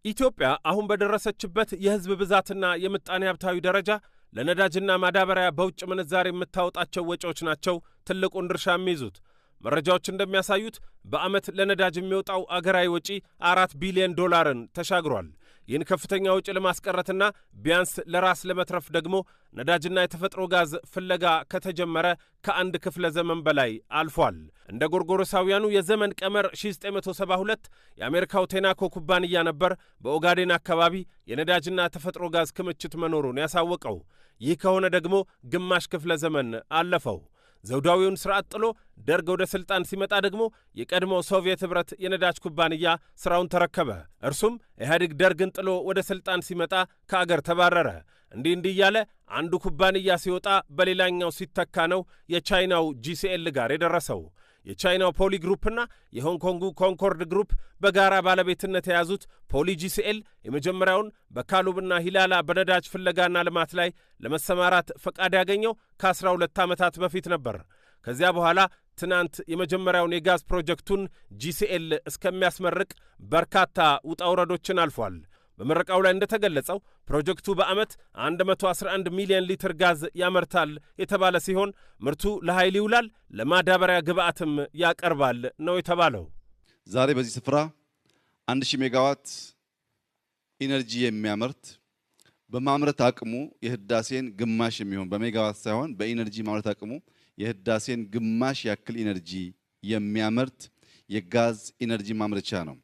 ኢትዮጵያ አሁን በደረሰችበት የህዝብ ብዛትና የምጣኔ ሀብታዊ ደረጃ ለነዳጅና ማዳበሪያ በውጭ ምንዛሬ የምታወጣቸው ወጪዎች ናቸው ትልቁን ድርሻ የሚይዙት። መረጃዎች እንደሚያሳዩት በዓመት ለነዳጅ የሚወጣው አገራዊ ወጪ 4 ቢሊዮን ዶላርን ተሻግሯል። ይህን ከፍተኛ ወጪ ለማስቀረትና ቢያንስ ለራስ ለመትረፍ ደግሞ ነዳጅና የተፈጥሮ ጋዝ ፍለጋ ከተጀመረ ከአንድ ክፍለ ዘመን በላይ አልፏል። እንደ ጎርጎሮሳውያኑ የዘመን ቀመር 1972 የአሜሪካው ቴናኮ ኩባንያ ነበር በኦጋዴን አካባቢ የነዳጅና ተፈጥሮ ጋዝ ክምችት መኖሩን ያሳወቀው። ይህ ከሆነ ደግሞ ግማሽ ክፍለ ዘመን አለፈው። ዘውዳዊውን ስርዓት ጥሎ ደርግ ወደ ስልጣን ሲመጣ ደግሞ የቀድሞው ሶቪየት ህብረት የነዳጅ ኩባንያ ስራውን ተረከበ። እርሱም ኢህአዴግ ደርግን ጥሎ ወደ ስልጣን ሲመጣ ከአገር ተባረረ። እንዲህ እያለ አንዱ ኩባንያ ሲወጣ በሌላኛው ሲተካ ነው የቻይናው ጂሲኤል ጋር የደረሰው። የቻይናው ፖሊ ግሩፕና የሆንግ ኮንጉ ኮንኮርድ ግሩፕ በጋራ ባለቤትነት የያዙት ፖሊ ጂሲኤል የመጀመሪያውን በካሉብና ሂላላ በነዳጅ ፍለጋና ልማት ላይ ለመሰማራት ፈቃድ ያገኘው ከ12 ዓመታት በፊት ነበር። ከዚያ በኋላ ትናንት የመጀመሪያውን የጋዝ ፕሮጀክቱን ጂሲኤል እስከሚያስመርቅ በርካታ ውጣ ውረዶችን አልፏል። በምረቃው ላይ እንደተገለጸው ፕሮጀክቱ በዓመት 111 ሚሊዮን ሊትር ጋዝ ያመርታል የተባለ ሲሆን ምርቱ ለኃይል ይውላል፣ ለማዳበሪያ ግብዓትም ያቀርባል ነው የተባለው። ዛሬ በዚህ ስፍራ 1000 ሜጋዋት ኢነርጂ የሚያመርት በማምረት አቅሙ የህዳሴን ግማሽ የሚሆን በሜጋዋት ሳይሆን በኢነርጂ ማምረት አቅሙ የህዳሴን ግማሽ ያክል ኢነርጂ የሚያመርት የጋዝ ኢነርጂ ማምረቻ ነው።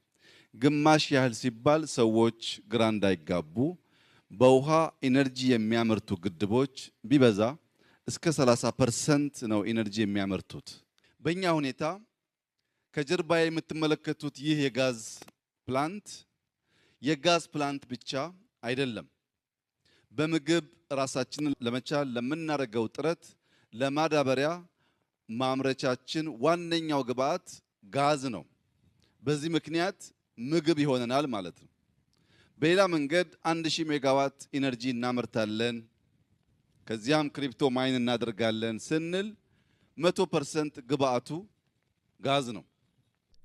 ግማሽ ያህል ሲባል ሰዎች ግራ እንዳይጋቡ በውሃ ኢነርጂ የሚያመርቱ ግድቦች ቢበዛ እስከ 30% ነው ኢነርጂ የሚያመርቱት። በእኛ ሁኔታ ከጀርባ የምትመለከቱት ይህ የጋዝ ፕላንት ብቻ አይደለም። በምግብ ራሳችንን ለመቻል ለምናደርገው ጥረት ለማዳበሪያ ማምረቻችን ዋነኛው ግብዓት ጋዝ ነው። በዚህ ምክንያት ምግብ ይሆነናል ማለት ነው። በሌላ መንገድ 1000 ሜጋዋት ኢነርጂ እናመርታለን፣ ከዚያም ክሪፕቶ ማይን እናደርጋለን ስንል 100% ግብዓቱ ጋዝ ነው።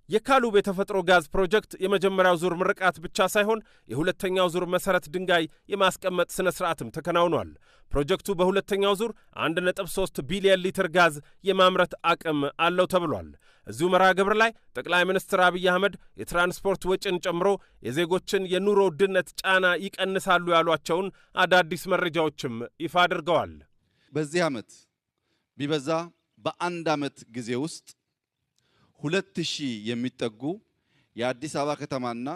የካሉብ የተፈጥሮ ጋዝ ፕሮጀክት የመጀመሪያው ዙር ምርቃት ብቻ ሳይሆን የሁለተኛው ዙር መሰረት ድንጋይ የማስቀመጥ ስነ ስርዓትም ተከናውኗል። ፕሮጀክቱ በሁለተኛው ዙር 1.3 ቢሊዮን ሊትር ጋዝ የማምረት አቅም አለው ተብሏል። እዚሁ መርሃ ግብር ላይ ጠቅላይ ሚኒስትር አብይ አህመድ የትራንስፖርት ወጪን ጨምሮ የዜጎችን የኑሮ ውድነት ጫና ይቀንሳሉ ያሏቸውን አዳዲስ መረጃዎችም ይፋ አድርገዋል። በዚህ ዓመት ቢበዛ በአንድ ዓመት ጊዜ ውስጥ 2000 የሚጠጉ የአዲስ አበባ ከተማና